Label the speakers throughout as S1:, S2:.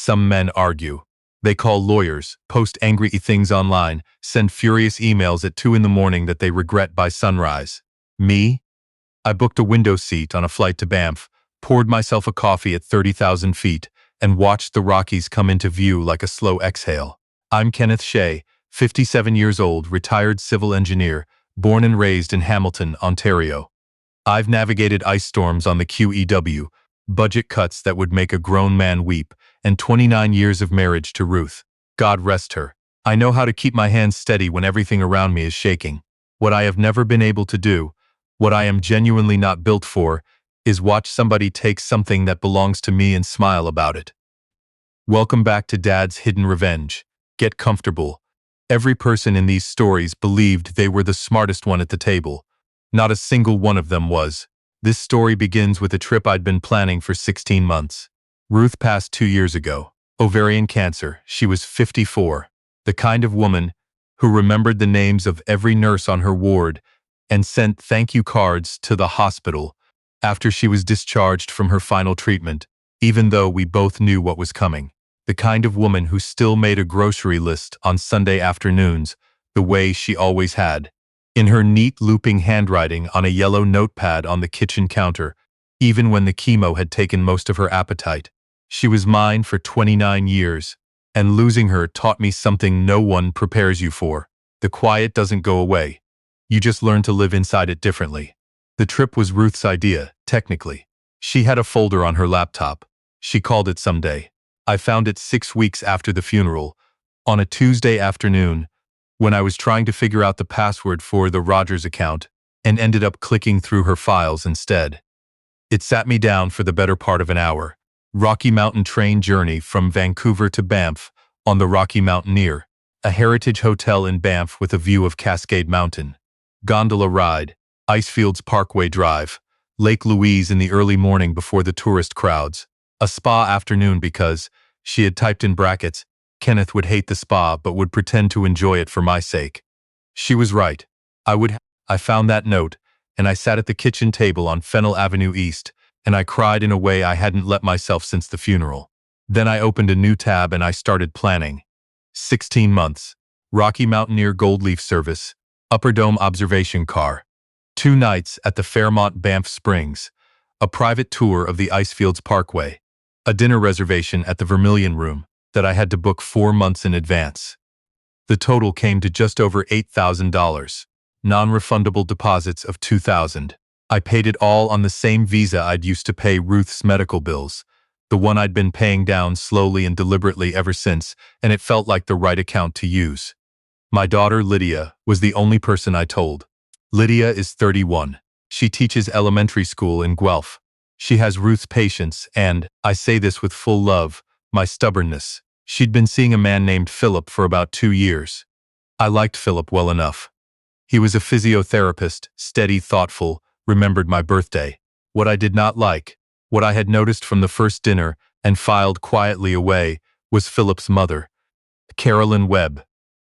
S1: Some men argue. They call lawyers, post angry things online, send furious emails at 2 in the morning that they regret by sunrise. Me? I booked a window seat on a flight to Banff, poured myself a coffee at 30,000 feet, and watched the Rockies come into view like a slow exhale. I'm Kenneth, 57 years old, retired civil engineer, born and raised in Hamilton, Ontario. I've navigated ice storms on the QEW, budget cuts that would make a grown man weep, and 29 years of marriage to Ruth. God rest her. I know how to keep my hands steady when everything around me is shaking. What I have never been able to do, what I am genuinely not built for, is watch somebody take something that belongs to me and smile about it. Welcome back to Dad's Hidden Revenge. Get comfortable. Every person in these stories believed they were the smartest one at the table. Not a single one of them was. This story begins with a trip I'd been planning for 16 months. Ruth passed 2 years ago. Ovarian cancer. She was 54. The kind of woman who remembered the names of every nurse on her ward and sent thank you cards to the hospital after she was discharged from her final treatment, even though we both knew what was coming. The kind of woman who still made a grocery list on Sunday afternoons, the way she always had, in her neat looping handwriting on a yellow notepad on the kitchen counter, even when the chemo had taken most of her appetite. She was mine for 29 years, and losing her taught me something no one prepares you for. The quiet doesn't go away. You just learn to live inside it differently. The trip was Ruth's idea, technically. She had a folder on her laptop. She called it Someday. I found it 6 weeks after the funeral, on a Tuesday afternoon, when I was trying to figure out the password for the Rogers account, and ended up clicking through her files instead. It sat me down for the better part of an hour. Rocky Mountain train journey from Vancouver to Banff on the Rocky Mountaineer, a heritage hotel in Banff with a view of Cascade Mountain. Gondola ride, Icefields Parkway Drive, Lake Louise in the early morning before the tourist crowds. A spa afternoon because, she had typed in brackets, Kenneth would hate the spa but would pretend to enjoy it for my sake. She was right. I found that note, and I sat at the kitchen table on Fennel Avenue East, and I cried in a way I hadn't let myself since the funeral. Then I opened a new tab and I started planning. 16 months. Rocky Mountaineer Gold Leaf Service. Upper Dome Observation Car. 2 nights at the Fairmont Banff Springs. A private tour of the Icefields Parkway. A dinner reservation at the Vermilion Room that I had to book 4 months in advance. The total came to just over $8,000. Non-refundable deposits of $2,000. I paid it all on the same visa I'd used to pay Ruth's medical bills, the one I'd been paying down slowly and deliberately ever since, and it felt like the right account to use. My daughter Lydia was the only person I told. Lydia is 31. She teaches elementary school in Guelph. She has Ruth's patience and, I say this with full love, my stubbornness. She'd been seeing a man named Philip for about 2 years. I liked Philip well enough. He was a physiotherapist, steady, thoughtful, remembered my birthday. What I did not like, what I had noticed from the first dinner and filed quietly away, was Philip's mother, Carolyn Webb.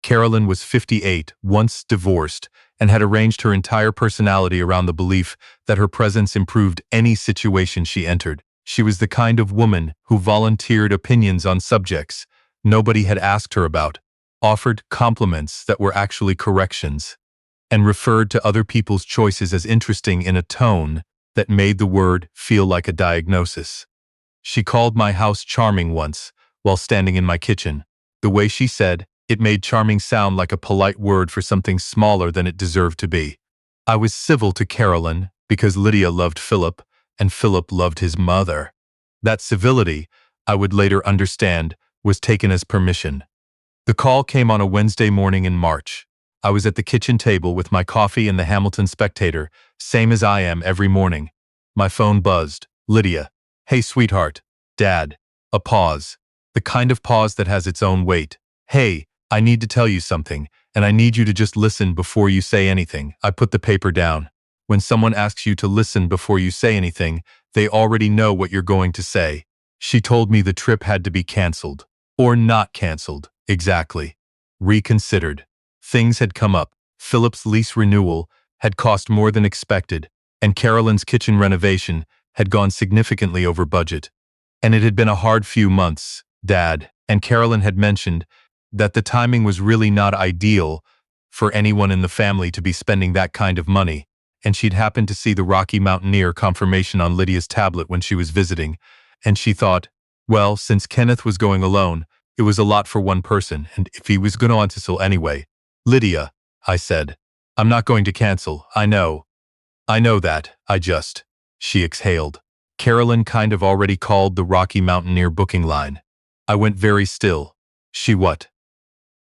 S1: Carolyn was 58, once divorced, and had arranged her entire personality around the belief that her presence improved any situation she entered. She was the kind of woman who volunteered opinions on subjects nobody had asked her about, offered compliments that were actually corrections, and referred to other people's choices as interesting in a tone that made the word feel like a diagnosis. She called my house charming once, while standing in my kitchen. The way she said, it made charming sound like a polite word for something smaller than it deserved to be. I was civil to Carolyn because Lydia loved Philip, and Philip loved his mother. That civility, I would later understand, was taken as permission. The call came on a Wednesday morning in March. I was at the kitchen table with my coffee and the Hamilton Spectator, same as I am every morning. My phone buzzed. Lydia. Hey, sweetheart. Dad. A pause. The kind of pause that has its own weight. Hey, I need to tell you something, and I need you to just listen before you say anything. I put the paper down. When someone asks you to listen before you say anything, they already know what you're going to say. She told me the trip had to be canceled. Or not canceled, exactly. Reconsidered. Things had come up. Philip's lease renewal had cost more than expected, and Carolyn's kitchen renovation had gone significantly over budget. And it had been a hard few months, Dad and Carolyn had mentioned that the timing was really not ideal for anyone in the family to be spending that kind of money, and she'd happened to see the Rocky Mountaineer confirmation on Lydia's tablet when she was visiting, and she thought, well, since Kenneth was going alone, it was a lot for one person, and if he was going to cancel anyway. Lydia, I said, I'm not going to cancel, I know. I know that, she exhaled. Carolyn kind of already called the Rocky Mountaineer booking line. I went very still. She what?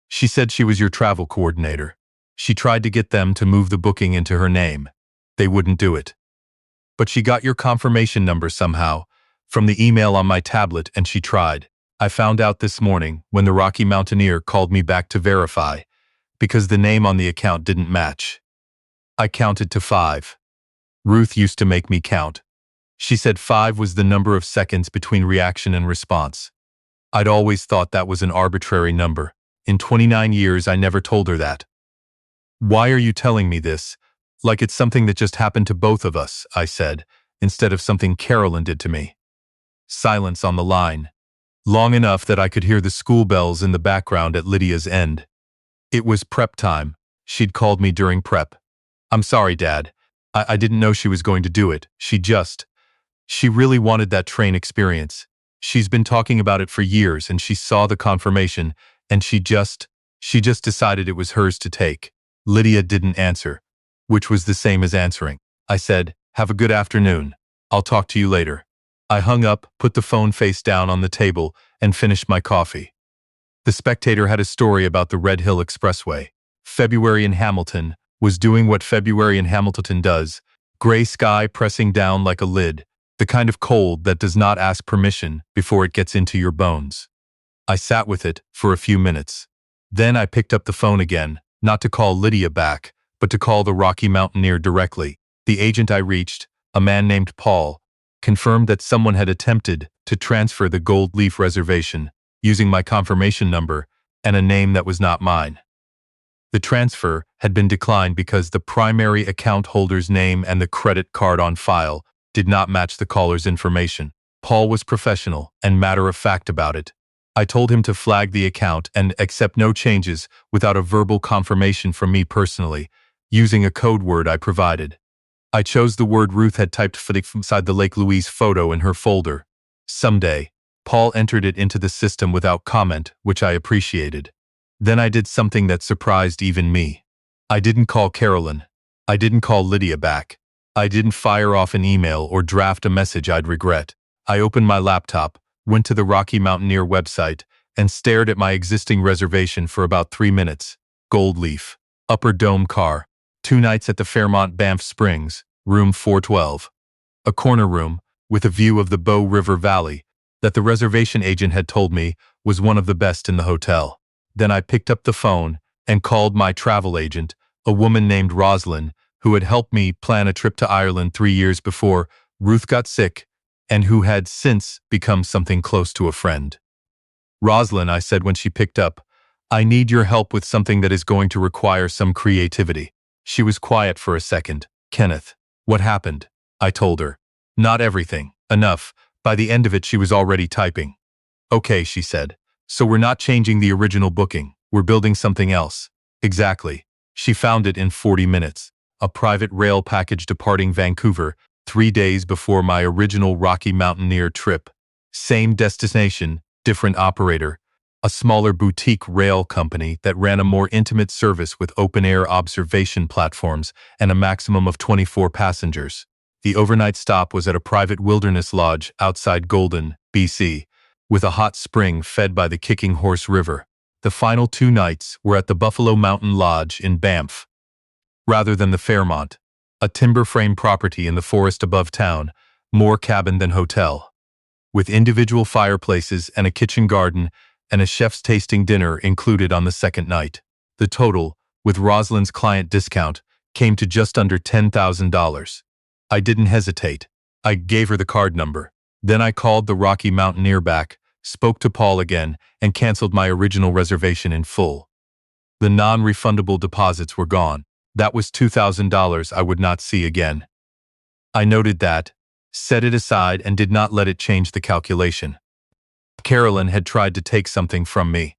S1: She said she was your travel coordinator. She tried to get them to move the booking into her name. They wouldn't do it. But she got your confirmation number somehow, from the email on my tablet, and she tried. I found out this morning when the Rocky Mountaineer called me back to verify, because the name on the account didn't match. I counted to 5. Ruth used to make me count. She said 5 was the number of seconds between reaction and response. I'd always thought that was an arbitrary number. In 29 years, I never told her that. Why are you telling me this? Like it's something that just happened to both of us, I said, instead of something Carolyn did to me. Silence on the line. Long enough that I could hear the school bells in the background at Lydia's end. It was prep time. She'd called me during prep. I'm sorry, Dad. I didn't know she was going to do it. She really wanted that train experience. She's been talking about it for years, and she saw the confirmation, and she just decided it was hers to take. Lydia didn't answer, which was the same as answering. I said, have a good afternoon. I'll talk to you later. I hung up, put the phone face down on the table, and finished my coffee. The Spectator had a story about the Red Hill Expressway. February in Hamilton was doing what February in Hamilton does, gray sky pressing down like a lid, the kind of cold that does not ask permission before it gets into your bones. I sat with it for a few minutes. Then I picked up the phone again, not to call Lydia back, but to call the Rocky Mountaineer directly. The agent I reached, a man named Paul, confirmed that someone had attempted to transfer the Gold Leaf Reservation using my confirmation number and a name that was not mine. The transfer had been declined because the primary account holder's name and the credit card on file did not match the caller's information. Paul was professional and matter-of-fact about it. I told him to flag the account and accept no changes without a verbal confirmation from me personally, using a code word I provided. I chose the word Ruth had typed inside the Lake Louise photo in her folder. Someday, Paul entered it into the system without comment, which I appreciated. Then I did something that surprised even me. I didn't call Carolyn. I didn't call Lydia back. I didn't fire off an email or draft a message I'd regret. I opened my laptop, went to the Rocky Mountaineer website, and stared at my existing reservation for about 3 minutes. Gold Leaf, Upper Dome car, 2 nights at the Fairmont Banff Springs, room 412. A corner room, with a view of the Bow River Valley, that the reservation agent had told me was one of the best in the hotel. Then I picked up the phone and called my travel agent, a woman named Rosalind, who had helped me plan a trip to Ireland 3 years before Ruth got sick, and who had since become something close to a friend. Rosalind, I said when she picked up, I need your help with something that is going to require some creativity. She was quiet for a second. Kenneth, what happened? I told her. Not everything. Enough. By the end of it, she was already typing. Okay, she said. So we're not changing the original booking. We're building something else. Exactly. She found it in 40 minutes. A private rail package departing Vancouver 3 days before my original Rocky Mountaineer trip. Same destination, different operator. A smaller boutique rail company that ran a more intimate service with open-air observation platforms and a maximum of 24 passengers. The overnight stop was at a private wilderness lodge outside Golden, BC, with a hot spring fed by the Kicking Horse River. The final 2 nights were at the Buffalo Mountain Lodge in Banff, rather than the Fairmont, a timber frame property in the forest above town, more cabin than hotel, with individual fireplaces and a kitchen garden and a chef's tasting dinner included on the second night. The total, with Rosalind's client discount, came to just under $10,000. I didn't hesitate. I gave her the card number. Then I called the Rocky Mountaineer back, spoke to Paul again, and canceled my original reservation in full. The non-refundable deposits were gone. That was $2,000 I would not see again. I noted that, set it aside, and did not let it change the calculation. Carolyn had tried to take something from me.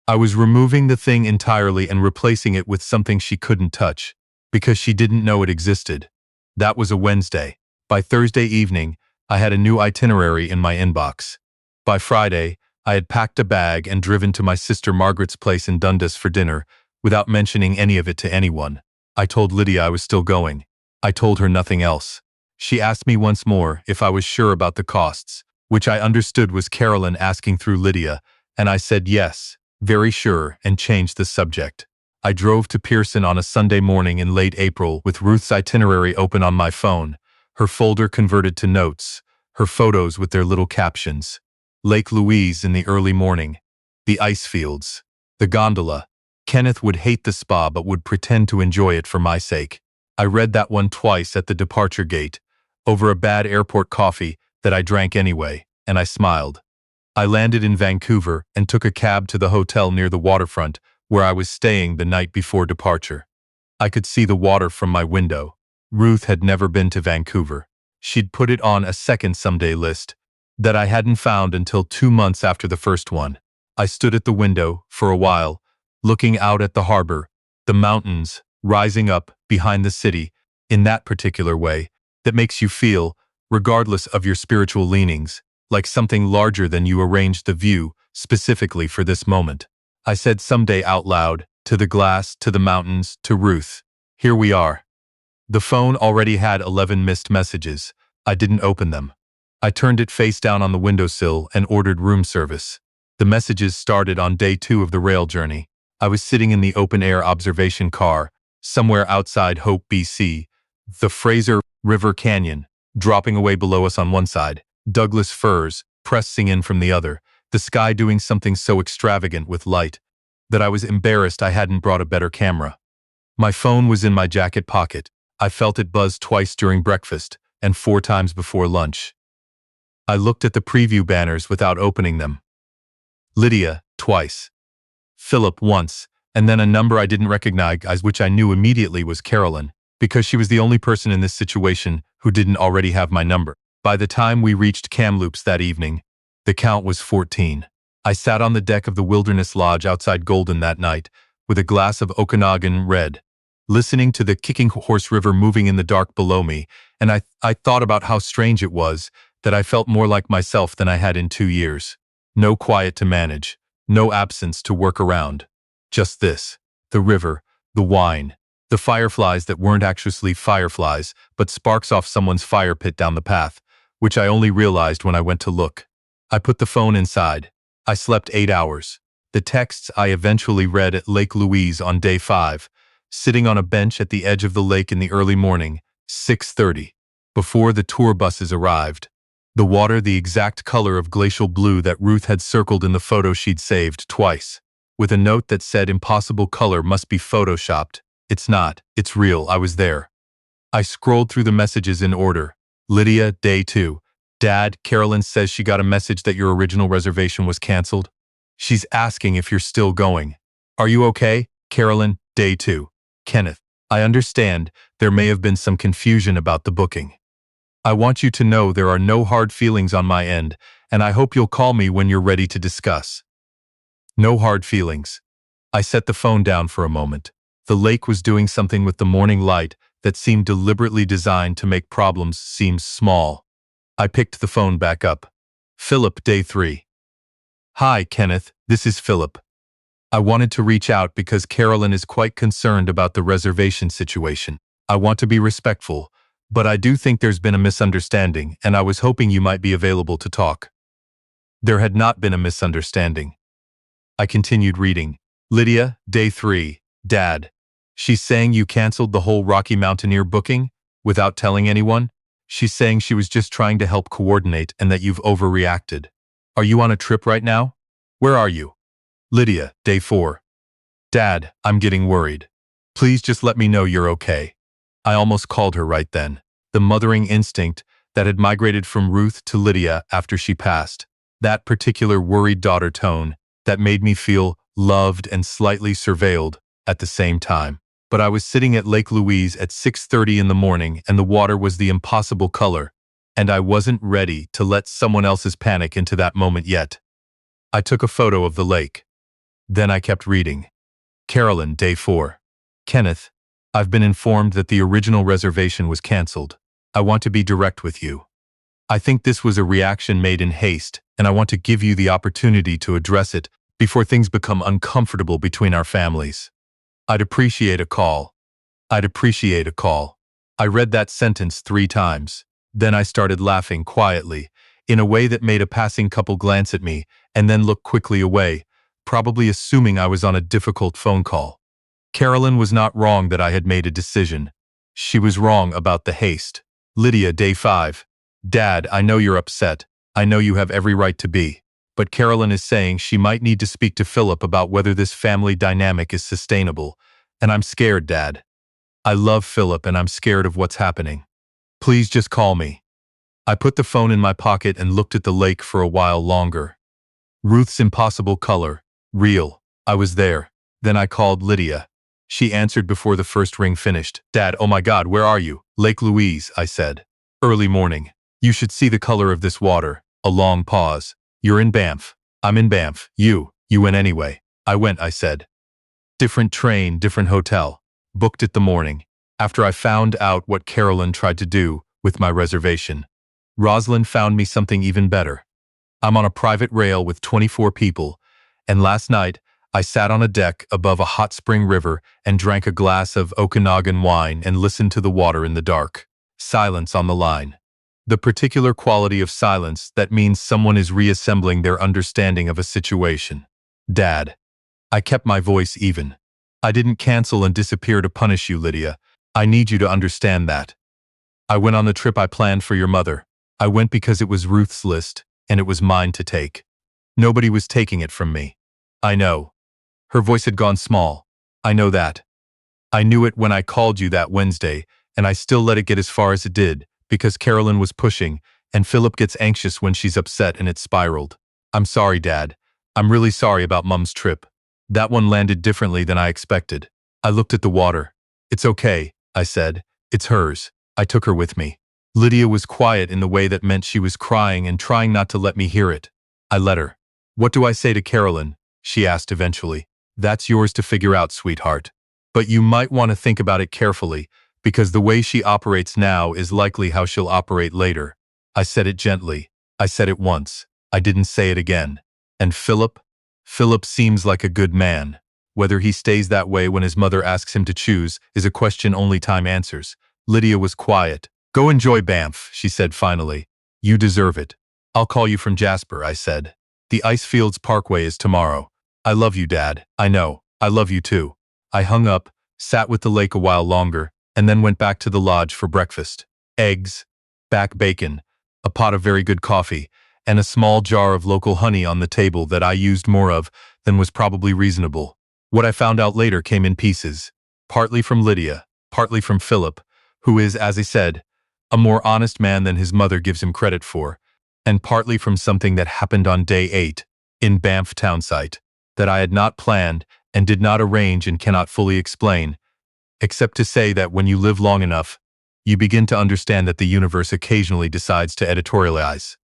S1: I was removing the thing entirely and replacing it with something she couldn't touch, because she didn't know it existed. That was a Wednesday. By Thursday evening, I had a new itinerary in my inbox. By Friday, I had packed a bag and driven to my sister Margaret's place in Dundas for dinner, without mentioning any of it to anyone. I told Lydia I was still going. I told her nothing else. She asked me once more if I was sure about the costs, which I understood was Carolyn asking through Lydia, and I said yes, very sure, and changed the subject. I drove to Pearson on a Sunday morning in late April with Ruth's itinerary open on my phone, her folder converted to notes, her photos with their little captions. Lake Louise in the early morning, the ice fields, the gondola. Kenneth would hate the spa but would pretend to enjoy it for my sake. I read that one twice at the departure gate, over a bad airport coffee that I drank anyway, and I smiled. I landed in Vancouver and took a cab to the hotel near the waterfront where I was staying the night before departure. I could see the water from my window. Ruth had never been to Vancouver. She'd put it on a second someday list that I hadn't found until 2 months after the first one. I stood at the window for a while, looking out at the harbor, the mountains rising up behind the city in that particular way that makes you feel, regardless of your spiritual leanings, like something larger than you arranged the view specifically for this moment. I said someday out loud, to the glass, to the mountains, to Ruth. Here we are. The phone already had 11 missed messages. I didn't open them. I turned it face down on the windowsill and ordered room service. The messages started on day 2 of the rail journey. I was sitting in the open-air observation car, somewhere outside Hope, BC, the Fraser River Canyon, dropping away below us on one side, Douglas firs pressing in from the other, the sky doing something so extravagant with light that I was embarrassed I hadn't brought a better camera. My phone was in my jacket pocket. I felt it buzz twice during breakfast and 4 times before lunch. I looked at the preview banners without opening them. Lydia, twice. Philip, once, and then a number I didn't recognize, which I knew immediately was Carolyn, because she was the only person in this situation who didn't already have my number. By the time we reached Kamloops that evening, the count was 14. I sat on the deck of the Wilderness Lodge outside Golden that night, with a glass of Okanagan red, listening to the Kicking Horse River moving in the dark below me, and I thought about how strange it was that I felt more like myself than I had in 2 years. No quiet to manage, no absence to work around. Just this, the river, the wine, the fireflies that weren't actually fireflies, but sparks off someone's fire pit down the path, which I only realized when I went to look. I put the phone inside. I slept 8 hours. The texts I eventually read at Lake Louise on day 5, sitting on a bench at the edge of the lake in the early morning, 6:30, before the tour buses arrived. The water the exact color of glacial blue that Ruth had circled in the photo she'd saved twice, with a note that said impossible color must be photoshopped. It's not, it's real, I was there. I scrolled through the messages in order. Lydia, day 2. Dad, Carolyn says she got a message that your original reservation was canceled. She's asking if you're still going. Are you okay? Carolyn, day 2. Kenneth, I understand there may have been some confusion about the booking. I want you to know there are no hard feelings on my end, and I hope you'll call me when you're ready to discuss. No hard feelings. I set the phone down for a moment. The lake was doing something with the morning light that seemed deliberately designed to make problems seem small. I picked the phone back up. Philip, day 3. Hi, Kenneth, this is Philip. I wanted to reach out because Carolyn is quite concerned about the reservation situation. I want to be respectful, but I do think there's been a misunderstanding, and I was hoping you might be available to talk. There had not been a misunderstanding. I continued reading. Lydia, day 3. Dad. She's saying you canceled the whole Rocky Mountaineer booking without telling anyone? She's saying she was just trying to help coordinate and that you've overreacted. Are you on a trip right now? Where are you? Lydia, day 4. Dad, I'm getting worried. Please just let me know you're okay. I almost called her right then. The mothering instinct that had migrated from Ruth to Lydia after she passed. That particular worried daughter tone that made me feel loved and slightly surveilled at the same time. But I was sitting at Lake Louise at 6:30 in the morning and the water was the impossible color, and I wasn't ready to let someone else's panic into that moment yet. I took a photo of the lake. Then I kept reading. Carolyn, day 4. Kenneth, I've been informed that the original reservation was canceled. I want to be direct with you. I think this was a reaction made in haste, and I want to give you the opportunity to address it before things become uncomfortable between our families. I'd appreciate a call. I'd appreciate a call. I read that sentence 3 times. Then I started laughing quietly, in a way that made a passing couple glance at me and then look quickly away, probably assuming I was on a difficult phone call. Carolyn was not wrong that I had made a decision. She was wrong about the haste. Lydia, day 5. Dad, I know you're upset. I know you have every right to be. But Carolyn is saying she might need to speak to Philip about whether this family dynamic is sustainable. And I'm scared, Dad. I love Philip and I'm scared of what's happening. Please just call me. I put the phone in my pocket and looked at the lake for a while longer. Ruth's impossible color. Real. I was there. Then I called Lydia. She answered before the first ring finished. Dad, oh my God, where are you? Lake Louise, I said. Early morning. You should see the color of this water. A long pause. You're in Banff. I'm in Banff. You went anyway. I went, I said. Different train, different hotel. Booked it the morning, after I found out what Carolyn tried to do with my reservation. Rosalind found me something even better. I'm on a private rail with 24 people, and last night I sat on a deck above a hot spring river and drank a glass of Okanagan wine and listened to the water in the dark. Silence on the line. The particular quality of silence that means someone is reassembling their understanding of a situation. Dad. I kept my voice even. I didn't cancel and disappear to punish you, Lydia. I need you to understand that. I went on the trip I planned for your mother. I went because it was Ruth's list, and it was mine to take. Nobody was taking it from me. I know. Her voice had gone small. I know that. I knew it when I called you that Wednesday, and I still let it get as far as it did, because Carolyn was pushing, and Philip gets anxious when she's upset and it spiraled. I'm sorry, Dad. I'm really sorry about Mum's trip. That one landed differently than I expected. I looked at the water. It's okay, I said. It's hers. I took her with me. Lydia was quiet in the way that meant she was crying and trying not to let me hear it. I let her. What do I say to Carolyn? She asked eventually. That's yours to figure out, sweetheart. But you might want to think about it carefully, because the way she operates now is likely how she'll operate later. I said it gently. I said it once. I didn't say it again. And Philip? Philip seems like a good man. Whether he stays that way when his mother asks him to choose is a question only time answers. Lydia was quiet. Go enjoy Banff, she said finally. You deserve it. I'll call you from Jasper, I said. The Icefields Parkway is tomorrow. I love you, Dad. I know. I love you too. I hung up, sat with the lake a while longer, and then went back to the lodge for breakfast. Eggs, back bacon, a pot of very good coffee, and a small jar of local honey on the table that I used more of than was probably reasonable. What I found out later came in pieces, partly from Lydia, partly from Philip, who is, as I said, a more honest man than his mother gives him credit for, and partly from something that happened on day 8, in Banff townsite, that I had not planned and did not arrange and cannot fully explain, except to say that when you live long enough, you begin to understand that the universe occasionally decides to editorialize.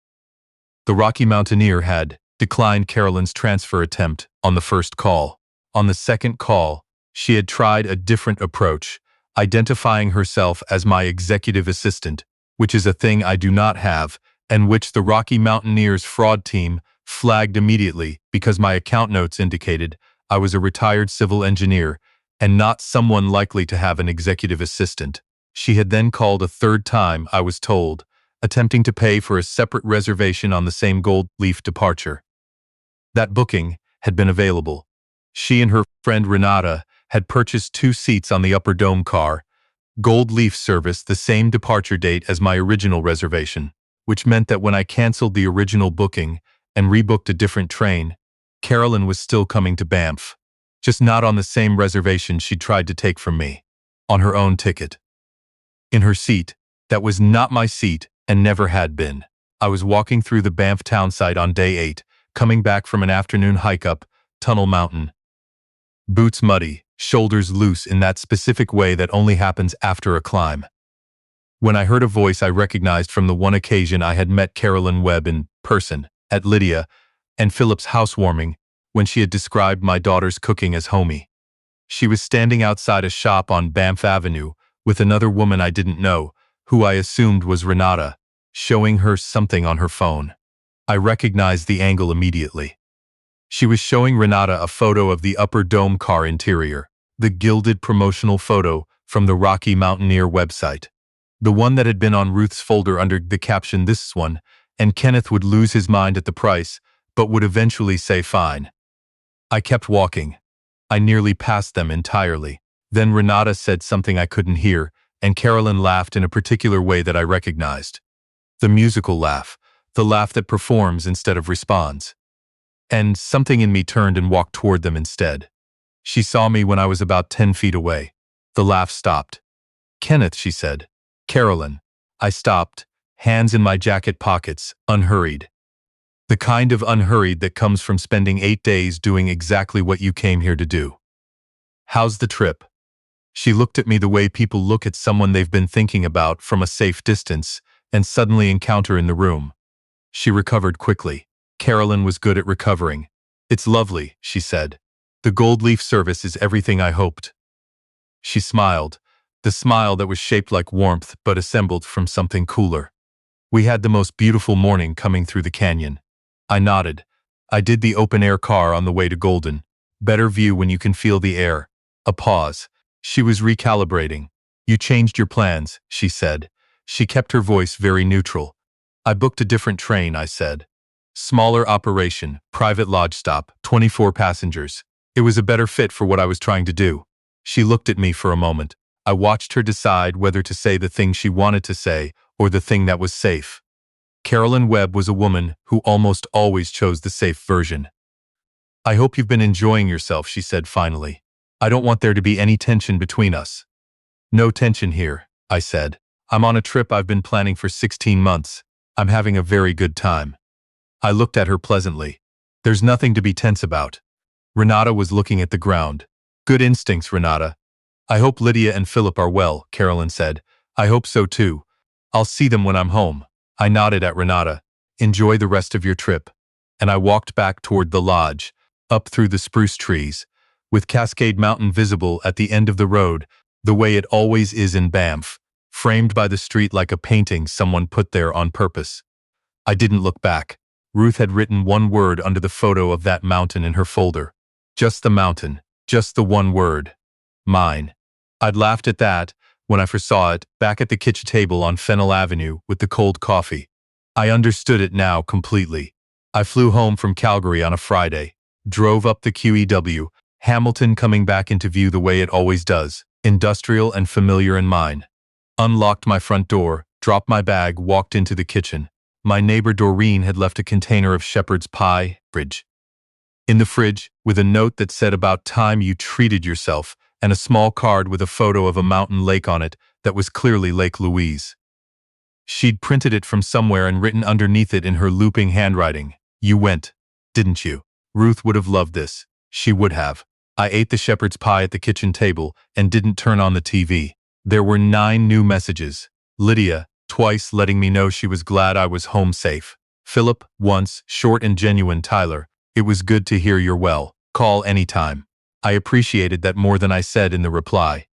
S1: The Rocky Mountaineer had declined Carolyn's transfer attempt on the first call. On the second call, she had tried a different approach, identifying herself as my executive assistant, which is a thing I do not have, and which the Rocky Mountaineers fraud team flagged immediately because my account notes indicated I was a retired civil engineer and not someone likely to have an executive assistant. She had then called a third time, I was told, attempting to pay for a separate reservation on the same Gold Leaf departure. That booking had been available. She and her friend Renata had purchased 2 seats on the Upper Dome car, Gold Leaf service the same departure date as my original reservation, which meant that when I canceled the original booking and rebooked a different train, Carolyn was still coming to Banff, just not on the same reservation she'd tried to take from me, on her own ticket. In her seat, that was not my seat and never had been. I was walking through the Banff townsite on day 8, coming back from an afternoon hike up Tunnel Mountain. Boots muddy, shoulders loose in that specific way that only happens after a climb. When I heard a voice I recognized from the one occasion I had met Carolyn Webb in person, at Lydia, and Philip's housewarming when she had described my daughter's cooking as homey. She was standing outside a shop on Banff Avenue with another woman I didn't know, who I assumed was Renata, showing her something on her phone. I recognized the angle immediately. She was showing Renata a photo of the upper dome car interior, the gilded promotional photo from the Rocky Mountaineer website. The one that had been on Ruth's folder under the caption "This one," and Kenneth would lose his mind at the price, but would eventually say fine. I kept walking. I nearly passed them entirely. Then Renata said something I couldn't hear, and Carolyn laughed in a particular way that I recognized. The musical laugh, the laugh that performs instead of responds. And something in me turned and walked toward them instead. She saw me when I was about 10 feet away. The laugh stopped. "Kenneth," she said. "Carolyn." I stopped, hands in my jacket pockets, unhurried. The kind of unhurried that comes from spending 8 days doing exactly what you came here to do. "How's the trip?" She looked at me the way people look at someone they've been thinking about from a safe distance and suddenly encounter in the room. She recovered quickly. Carolyn was good at recovering. "It's lovely," she said. "The gold leaf service is everything I hoped." She smiled, the smile that was shaped like warmth but assembled from something cooler. "We had the most beautiful morning coming through the canyon." I nodded. "I did the open-air car on the way to Golden. Better view when you can feel the air." A pause. She was recalibrating. "You changed your plans," she said. She kept her voice very neutral. "I booked a different train," I said. "Smaller operation, private lodge stop, 24 passengers. It was a better fit for what I was trying to do." She looked at me for a moment. I watched her decide whether to say the thing she wanted to say or the thing that was safe. Carolyn Webb was a woman who almost always chose the safe version. "I hope you've been enjoying yourself," she said finally. "I don't want there to be any tension between us." "No tension here," I said. "I'm on a trip I've been planning for 16 months. I'm having a very good time." I looked at her pleasantly. "There's nothing to be tense about." Renata was looking at the ground. "Good instincts, Renata." "I hope Lydia and Philip are well," Carolyn said. "I hope so too. I'll see them when I'm home." I nodded at Renata. "Enjoy the rest of your trip." And I walked back toward the lodge, up through the spruce trees, with Cascade Mountain visible at the end of the road, the way it always is in Banff, framed by the street like a painting someone put there on purpose. I didn't look back. Ruth had written one word under the photo of that mountain in her folder. Just the mountain, just the one word. Mine. I'd laughed at that when I first saw it, back at the kitchen table on Fennel Avenue with the cold coffee. I understood it now completely. I flew home from Calgary on a Friday, drove up the QEW, Hamilton coming back into view the way it always does, industrial and familiar in mine. Unlocked my front door, dropped my bag, walked into the kitchen. My neighbor Doreen had left a container of shepherd's pie, in the fridge, with a note that said about time you treated yourself, and a small card with a photo of a mountain lake on it that was clearly Lake Louise. She'd printed it from somewhere and written underneath it in her looping handwriting, "You went, didn't you?" Ruth would have loved this. She would have. I ate the shepherd's pie at the kitchen table and didn't turn on the TV. There were 9 new messages. Lydia, twice letting me know she was glad I was home safe. Philip, once, short and genuine. Tyler, "It was good to hear you're well. Call anytime." I appreciated that more than I said in the reply.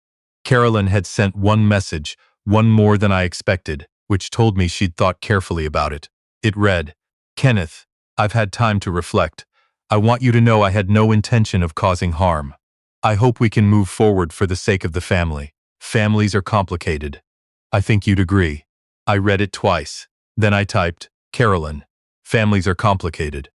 S1: Carolyn had sent one message, one more than I expected, which told me she'd thought carefully about it. It read, "Kenneth, I've had time to reflect. I want you to know I had no intention of causing harm. I hope we can move forward for the sake of the family. Families are complicated. I think you'd agree." I read it twice. Then I typed, "Carolyn, families are complicated.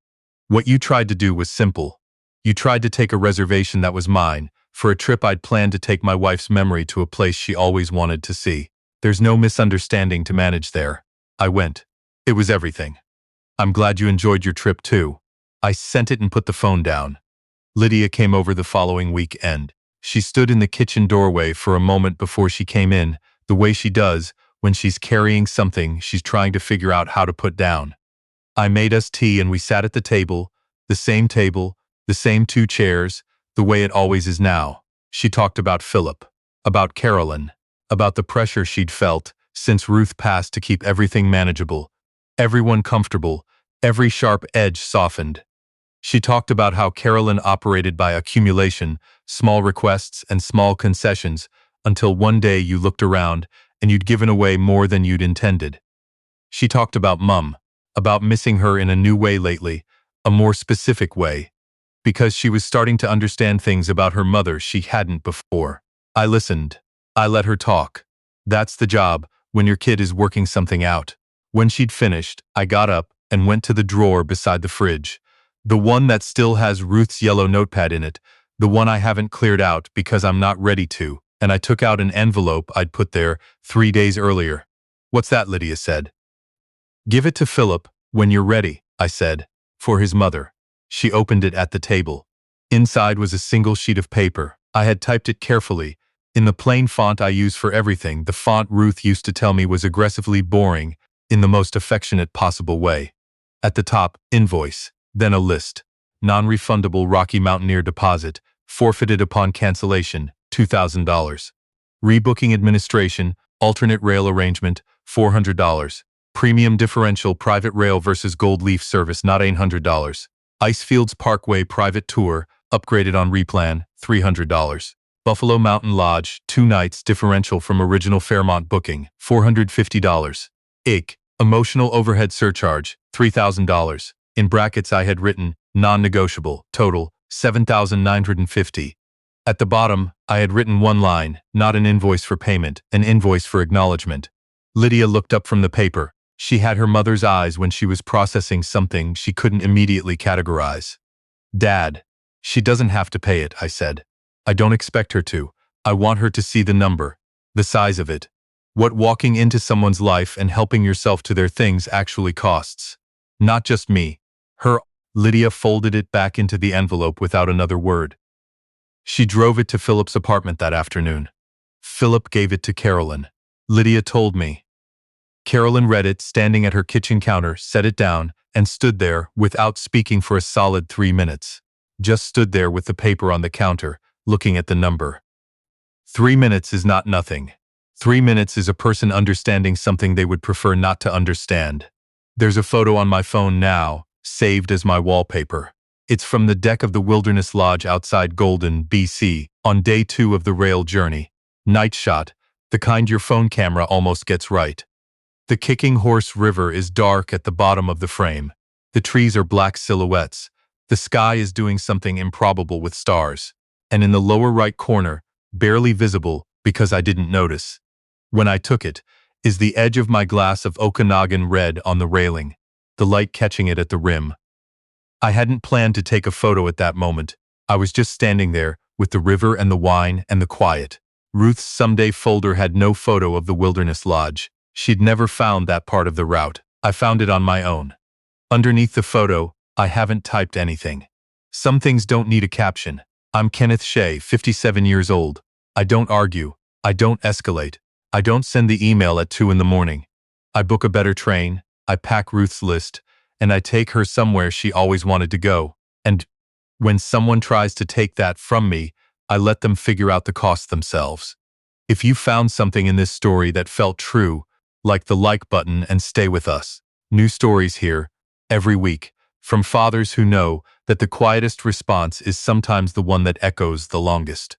S1: What you tried to do was simple. You tried to take a reservation that was mine, for a trip I'd planned to take my wife's memory to a place she always wanted to see. There's no misunderstanding to manage there." I went. "It was everything. I'm glad you enjoyed your trip too." I sent it and put the phone down. Lydia came over the following weekend. She stood in the kitchen doorway for a moment before she came in, the way she does when she's carrying something she's trying to figure out how to put down. I made us tea and we sat at the table, the same 2 chairs, the way it always is now. She talked about Philip, about Carolyn, about the pressure she'd felt since Ruth passed to keep everything manageable, everyone comfortable, every sharp edge softened. She talked about how Carolyn operated by accumulation, small requests and small concessions, until one day you looked around and you'd given away more than you'd intended. She talked about Mum, about missing her in a new way lately, a more specific way, because she was starting to understand things about her mother she hadn't before. I listened. I let her talk. That's the job, when your kid is working something out. When she'd finished, I got up and went to the drawer beside the fridge. The one that still has Ruth's yellow notepad in it, the one I haven't cleared out because I'm not ready to, and I took out an envelope I'd put there 3 days earlier. "What's that?" Lydia said. "Give it to Philip when you're ready," I said, "for his mother." She opened it at the table. Inside was a single sheet of paper. I had typed it carefully, in the plain font I use for everything, the font Ruth used to tell me was aggressively boring, in the most affectionate possible way. At the top, invoice, then a list. Non-refundable Rocky Mountaineer deposit, forfeited upon cancellation, $2,000. Rebooking administration, alternate rail arrangement, $400. Premium differential private rail versus Gold Leaf service, not $800. Icefields Parkway private tour, upgraded on replan, $300. Buffalo Mountain Lodge, 2 nights differential from original Fairmont booking, $450. IC, emotional overhead surcharge, $3,000. In brackets I had written, non-negotiable, total, $7,950. At the bottom, I had written one line, not an invoice for payment, an invoice for acknowledgement. Lydia looked up from the paper. She had her mother's eyes when she was processing something she couldn't immediately categorize. "Dad, she doesn't have to pay it," I said. "I don't expect her to. I want her to see the number, the size of it. What walking into someone's life and helping yourself to their things actually costs. Not just me. Her." Lydia folded it back into the envelope without another word. She drove it to Philip's apartment that afternoon. Philip gave it to Carolyn. Lydia told me. Carolyn read it, standing at her kitchen counter, set it down, and stood there, without speaking for a solid 3 minutes. Just stood there with the paper on the counter, looking at the number. 3 minutes is not nothing. 3 minutes is a person understanding something they would prefer not to understand. There's a photo on my phone now, saved as my wallpaper. It's from the deck of the Wilderness Lodge outside Golden, BC, on day 2 of the rail journey. Night shot, the kind your phone camera almost gets right. The Kicking Horse River is dark at the bottom of the frame. The trees are black silhouettes. The sky is doing something improbable with stars. And in the lower right corner, barely visible because I didn't notice, when I took it, is the edge of my glass of Okanagan red on the railing, the light catching it at the rim. I hadn't planned to take a photo at that moment. I was just standing there, with the river and the wine and the quiet. Ruth's someday folder had no photo of the Wilderness Lodge. She'd never found that part of the route. I found it on my own. Underneath the photo, I haven't typed anything. Some things don't need a caption. I'm Kenneth Shea, 57 years old. I don't argue. I don't escalate. I don't send the email at 2 in the morning. I book a better train. I pack Ruth's list, and I take her somewhere she always wanted to go. And when someone tries to take that from me, I let them figure out the cost themselves. If you found something in this story that felt true, like the like button and stay with us. New stories here, every week, from fathers who know that the quietest response is sometimes the one that echoes the longest.